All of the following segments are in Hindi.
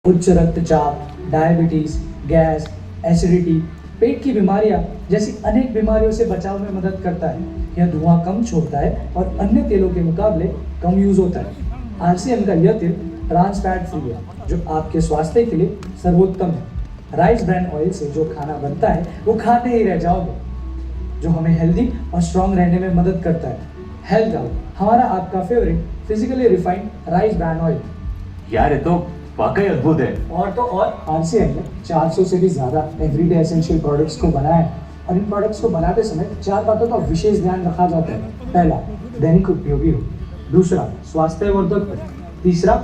उच्च रक्तचाप, डायबिटीज, गैस, एसिडिटी, पेट की बीमारियां जैसी अनेक बीमारियों से बचाव में मदद करता है। यह धुआं कम छोड़ता है और अन्य तेलों के मुकाबले कम यूज होता है। आरसीएम का यह तेल ट्रांस फैट फ्री है, जो आपके स्वास्थ्य के लिए सर्वोत्तम है। राइस ब्रांड ऑयल से जो खाना बनता है वो खाते ही रह जाओगे, जो हमें हेल्दी और स्ट्रॉन्ग रहने में मदद करता है। हेल्थ आउट, हमारा आपका favourite physically refined rice brand oil. यार ये तो वाकई अद्भुत है। और तो और आरसीएम ने 400 से भी ज्यादा एवरीडे एसेंशियल प्रोडक्ट्स को बनाया है और इन प्रोडक्ट्स को बनाते समय 4 बातों का विशेष ध्यान रखा जाता है। पहला, दैनिक उपयोगी हो। दूसरा, स्वास्थ्यवर्धक हो। तीसरा,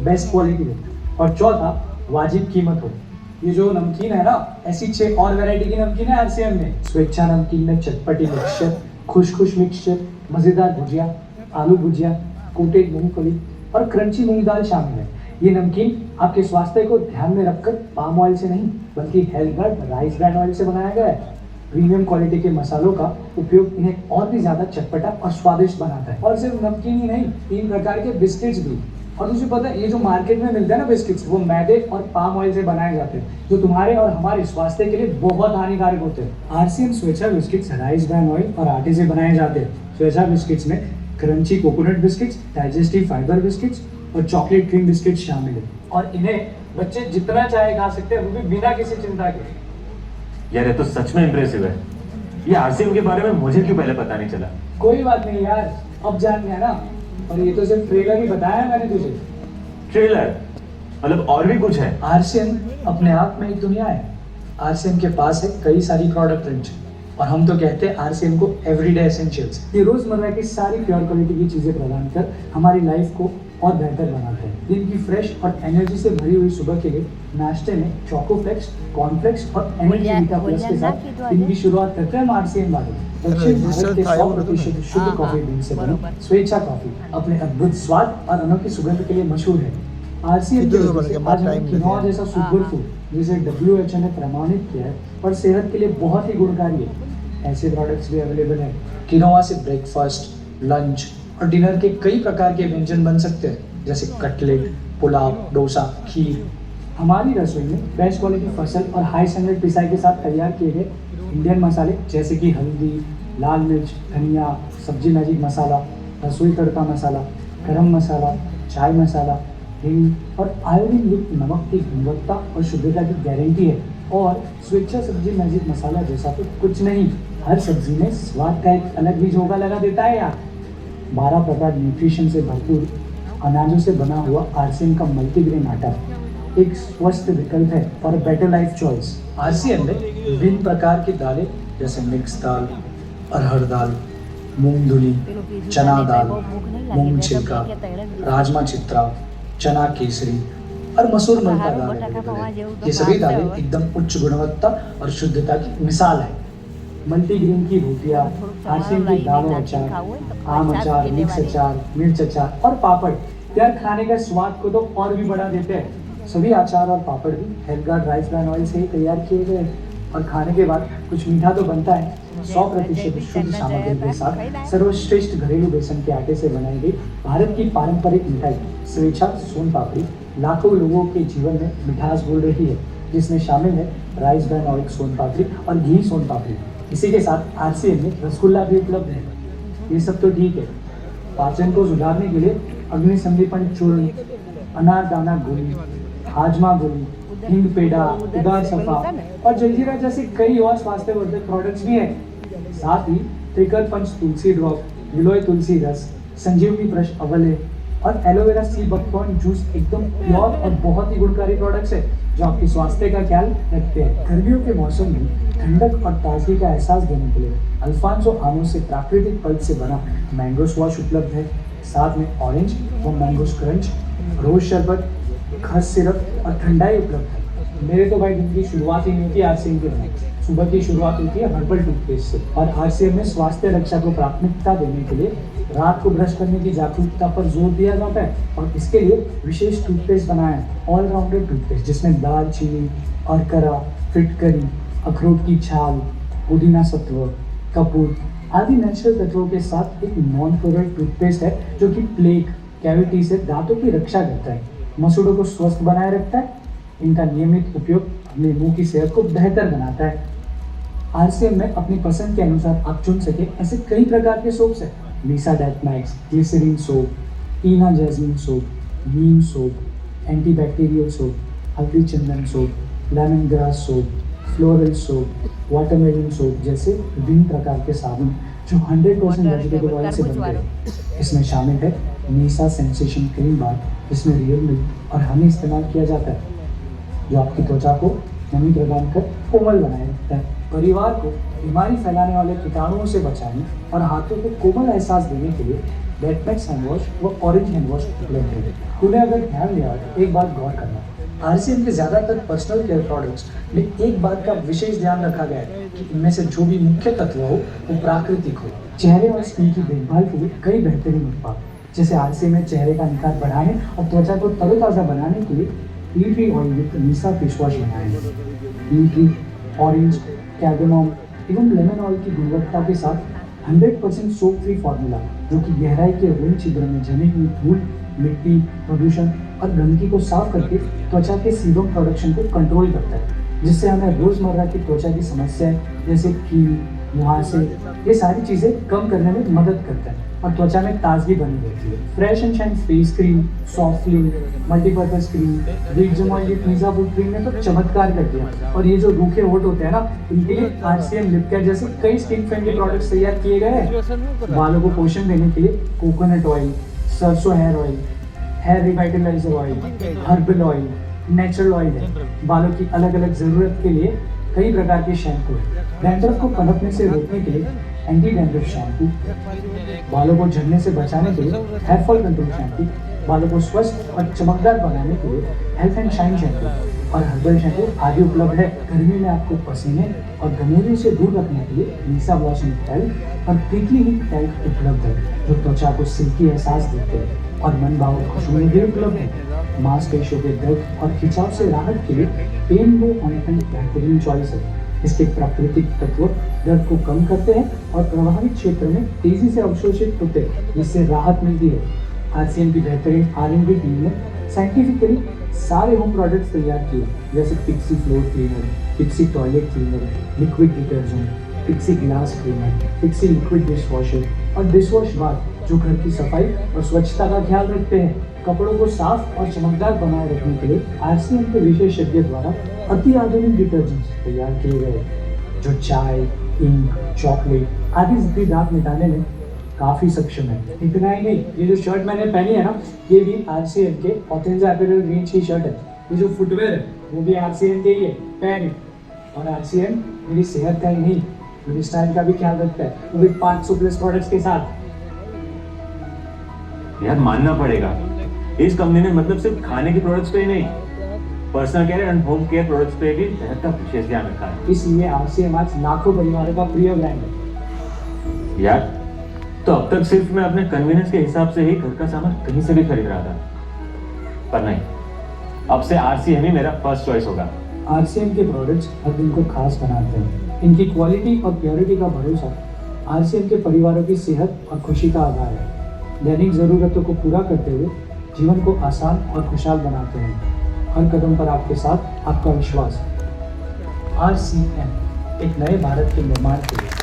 बेस्ट क्वालिटी हो। और चौथा, वाजिब कीमत हो। ये जो नमकीन है ना, ऐसी 6 और वैरायटी की नमकीन है आरसीएम में। स्वेच्छा नमकीन में चटपटी मिक्सचर, खुश मिक्सचर, मजेदार भुजिया, आलू भुजिया, कोटेड मूंगफली और क्रंची मूंग दाल शामिल है। ये नमकीन आपके स्वास्थ्य को ध्यान में रखकर पाम ऑयल से नहीं बल्कि health guard rice brand oil से बनाया गया है। प्रीमियम क्वालिटी के मसालों का उपयोग इन्हें और भी ज्यादा चटपटा और स्वादिष्ट बनाता है। और सिर्फ नमकीन ही नहीं, 3 प्रकार के बिस्किट्स भी। और तुझे पता है, ये जो मार्केट में मिलते हैं ना बिस्किट्स, वो मैदे और पाम ऑयल से बनाए जाते हैं, जो तुम्हारे और हमारे स्वास्थ्य के लिए बहुत हानिकारक होते हैं। आरसीएम स्वेच्छा बिस्किट्स राइस ब्रांड ऑयल और आटे से बनाए जाते हैं। स्वेच्छा बिस्किट्स में crunchy coconut biscuits, digestive fibre biscuits और चॉकलेट क्रीम बिस्किट शामिल है। और इन्हें बच्चे जितना चाहे खा सकते हैं, वो भी बिना किसी चिंता के। यार ये तो सच में इम्प्रेसिव है। ये आरसीएम के बारे में मुझे क्यों पहले पता नहीं चला? कोई बात नहीं यार, अब जान गया ना। और ये तो सिर्फ ट्रेलर ही बताया है मैंने तुझे। ट्रेलर मतलब और भी कुछ है? आरसीएम अपने आप में एक दुनिया है। आरसीएम के पास है कई सारी प्रोडक्ट रेंज, और हम तो कहते हैं आरसीएम को एवरीडे एसेंशियल्स। ये रोजमर्रा की सारी प्योर क्वालिटी की चीजें प्रदान कर हमारी लाइफ को और बेहतर बनाते हैं। दिन की फ्रेश और एनर्जी से भरी हुई सुबह के लिए नाश्ते में चोकोफ्लेक्स, कॉर्नफ्लेक्स और एनर्जी वीटा प्लस के साथ दिन की शुरुआत करते हैं हम आरसीएम वाले। दक्षिण भारत के 100% शुद्ध कॉफी बीन से बनी स्वेच्छा कॉफी अपने अद्भुत स्वाद और अनोखी सुगंध के लिए मशहूर है। आरसीएम की वजह से आज हमें किनोआ जैसा सुपर फूड, जिसे WHO ने प्रमाणित किया है और सेहत के लिए बहुत ही गुणकारी है, ऐसे प्रोडक्ट्स भी अवेलेबल हैं। किनोआ से ब्रेकफास्ट, लंच और डिनर के कई प्रकार के व्यंजन बन सकते हैं, जैसे कटलेट, पुलाव, डोसा, खीर। हमारी रसोई में बेस्ट क्वालिटी फसल और हाई स्टैंडर्ड पिसाई के साथ तैयार किए गए इंडियन मसाले जैसे कि हल्दी, लाल मिर्च, धनिया, सब्जी मैजिक मसाला, रसोई तड़का मसाला, गरम मसाला, चाय मसाला, हिंग और आयोडीन युक्त नमक की गुणवत्ता और शुद्धता की गारंटी है। और स्वेच्छा सब्जी मैजिक मसाला जैसा तो कुछ नहीं, हर सब्जी में स्वाद का एक अलग ही झोंका लगा देता है यार। 12 प्रकार न्यूट्रिशन से भरपूर अनाजों से बना हुआ आरसीएम का मल्टीग्रेन आटा एक स्वस्थ विकल्प है for better life choice. RCM में विभिन्न प्रकार की दालें जैसे मिक्स दाल, अरहर दाल, मूंग धुली, चना दाल, मूंग छिलका, राजमा चित्रा, चना केसरी और मसूर मलका दाल अवेलेबल है। ये सभी दालें एकदम उच्च गुणवत्ता और शुद्धता की मिसाल है। मल्टीग्रेन की रोटियां, आरसीएम की दाल और अचार, आम अचार, मिक्स अचार, मिर्च अचार और पापड़ यार खाने का स्वाद को तो और भी बढ़ा देते हैं। सभी अचार और पापड़ भी health guard rice brand oil से ही तैयार किए गए हैं। और खाने के बाद कुछ मीठा तो बनता है। 100% शुद्ध सामग्री के साथ सर्वश्रेष्ठ घरेलू बेसन के आटे से बनाई गई भारत की पारंपरिक मिठाई स्वेच्छा सोन पापड़ी लाखों लोगों के जीवन में मिठास बोल रही है, जिसमें शामिल है राइस ब्रांड ऑयल सोन पापड़ी और घी सोन पापड़ी। इसी के साथ आरसीएम में रसगुल्ला भी उपलब्ध है। ये सब तो ठीक है, पाचन को सुधारने के लिए अग्नि संदीपन चूर्ण, अनारदाना गोली, हाजमा गोली, हिंग पेड़ा, उदार सफा और जलजीरा जैसे कई और स्वास्थ्यवर्धक प्रोडक्ट्स भी हैं। साथ ही त्रिकल पंच तुलसी ड्रॉप, गिलोय तुलसी रस, संजीवनी ब्रश अवले और एलोवेरा सी बकथॉर्न जूस एकदम प्योर और बहुत ही गुणकारी प्रोडक्ट्स है, जो आपके स्वास्थ्य का ख्याल रखते हैं। गर्मियों के मौसम में ठंडक और ताजगी का एहसास देने के लिए अल्फांसो आमों से प्राकृतिक पल्प से बना मैंगो स्क्वाश उपलब्ध है। साथ में ऑरेंज व मैंगो क्रंच, रोज शरबत, खस सिरप और ठंडाई उपलब्ध है। मेरे तो भाई दिन की शुरुआत ही नहीं होती आरसीएम के बिना। सुबह की शुरुआत होती है हर्बल टूथपेस्ट से। और आरसीएम में स्वास्थ्य रक्षा को प्राथमिकता देने के लिए रात को ब्रश करने की जागरूकता पर जोर दिया जाता है, और इसके लिए विशेष टूथपेस्ट बनाया है, ऑलराउंडर टूथपेस्ट, जिसमें दालचीनी, अरकरा, फिटकरी, अखरोट की छाल, पुदीना सत्व, कपूर आदि नेचुरल तत्वों के साथ एक नॉन फ्लोराइड टूथपेस्ट है, जो कि प्लेग, कैविटी से दांतों की रक्षा करता है, मसूड़ों को स्वस्थ बनाए रखता है इनका नियमित उपयोग अपने मुंह की सेहत को बेहतर बनाता है। आरसीएम में अपनी पसंद के अनुसार आप चुन सके ऐसे कई प्रकार के सोप्स हैं। लीसा डेथ मैक्स, ग्लिसरीन सोप, टीना jasmine soap, neem soap, antibacterial soap, हल्दी चंदन soap, lemon grass soap, floral soap, watermelon soap जैसे विभिन्न प्रकार के साबुन जो 100% वेजिटेबल ऑयल से बनते हैं। इसमें शामिल है नीसा सेंसेशन क्रीम बार जिसमें रियल मिल्क और हनी इस्तेमाल किया जाता है जो आपकी त्वचा को नमी प्रदान कर कोमल बनाए रखता है। परिवार को बीमारी फैलाने वाले कीटाणुओं से बचाने और हाथों को कोमल एहसास देने के लिए डेटमैक्स हैंड वॉश व ऑरेंज हैंड वॉश उपलब्ध है। तूने अगर ध्यान दिया तो एक बात गौर करना, आरसीएम के ज़्यादातर पर्सनल केयर प्रोडक्ट्स में एक बात का विशेष ध्यान रखा गया है कि इनमें से जो भी मुख्य तत्व हो वो प्राकृतिक हो। चेहरे और स्किन की देखभाल के लिए कई बेहतरीन उत्पाद जैसे आरसीएम में चेहरे का निखार बढ़ाने और त्वचा को तरोताज़ा बनाने के लिए टी ट्री ऑयल युक्त नीसा फेस वॉश बनाए हैं। टी ट्री, ऑरेंज, कैर्डामम एवं लेमन ऑयल की गुणवत्ता के साथ 100% सोप फ्री फॉर्मूला जो कि गहराई के ऋण छिद्र में जमी हुई धूल, मिट्टी, प्रदूषण और गंदगी को साफ करके त्वचा के सीबम प्रोडक्शन को कंट्रोल करता है, जिससे हमें रोजमर्रा की त्वचा की समस्याएं जैसे कील, मुहासे ये सारी चीजें कम करने में मदद करता है और त्वचा में ताजगी बनी रहती है। Fresh and shine face cream, soft clean, multipurpose cream, रीजम ऑयल नीसा फूड क्रीम ने तो चमत्कार कर दिया। और ये जो रूखे होठ होते हैं ना, इनके लिए आरसीएम लिप केयर जैसे कई स्किन फ्रेंडली प्रोडक्ट्स तैयार किए गए हैं। बालों को पोषण देने के लिए कोकोनट ऑयल, सरसों hair oil, hair revitaliser oil, herbal oil, natural oil है। बालों की अलग अलग जरूरत के लिए कई प्रकार के शैम्पू है। डैंड्रफ को पनपने से रोकने के लिए एंटी डैंड्रफ शैम्पू, बालों को झड़ने से बचाने के लिए हेयर फॉल कंट्रोल शैम्पू, बालों को स्वस्थ और चमकदार बनाने के लिए हेल्थ एंड शाइन शैम्पू और हर्बल शैम्पू आदि उपलब्ध है। गर्मी में आपको पसीने और घमौरी से दूर रखने के लिए नीसा ब्लॉसम टैल्क और प्रिकली हीट टैल्क उपलब्ध है जो त्वचा को सिल्की एहसास देते हैं और मन भावुक खुशबू भी उपलब्ध है। मांसपेशियों के दर्द और खिंचाव से राहत के लिए पेन गो ऑइंटमेंट बेहतरीन चॉइस है। इसके प्राकृतिक तत्व दर्द को कम करते हैं और प्रभावित क्षेत्र में तेजी से अवशोषित होते हैं, जिससे राहत मिलती है। आरसीएम की बेहतरीन R&D टीम ने साइंटिफिकली सारे होम प्रोडक्ट्स तैयार किए जैसे Pixie floor cleaner, Pixie toilet cleaner, liquid detergent, Pixie glass cleaner, Pixie liquid dish washer और डिश वॉश बार जो घर की सफाई और स्वच्छता का ख्याल रखते हैं। कपड़ों को साफ और चमकदार बनाए रखने के लिए आरसीएम के विशेषज्ञ द्वारा अति आधुनिक डिटर्जेंट्स तैयार किए गए जो चाय, इंक, चॉकलेट आदि जैसी दाग मिटाने में काफी सक्षम है। इतना ही नहीं, ये जो शर्ट मैंने पहनी है ना, ये भी आरसीएम के ऑथेंजा अपैरल रेंज की शर्ट है। ये जो फुटवेयर है वो भी आरसीएम के ही है, पहने। और आरसीएम मेरी सेहत का ही नहीं, मेरी स्टाइल का भी ख्याल रखता है, वो भी 500 प्लस प्रोडक्ट्स के साथ। यार मानना पड़ेगा, इस कंपनी ने मतलब सिर्फ खाने के प्रोडक्ट्स पे ही नहीं, personal care and home care products पे भी सेहत का विशेष ध्यान रखा है। इसलिए आरसीएम आज लाखों परिवारों का प्रिय ब्रांड है। यार तो अब तक सिर्फ मैं अपने कन्वीनियंस के हिसाब से ही घर का सामान कहीं से भी खरीद रहा था, पर नहीं, अब से आरसीएम ही मेरा फर्स्ट चॉइस होगा। आरसीएम के प्रोडक्ट्स हर दिन को खास बनाते हैं। इनकी क्वालिटी और प्योरिटी का भरोसा आरसीएम के परिवारों की सेहत और खुशी का आधार है। दैनिक ज़रूरतों को पूरा करते हुए जीवन को आसान और खुशहाल बनाते हैं। हर कदम पर आपके साथ आपका विश्वास। आरसीएम एक नए भारत के निर्माण के लिए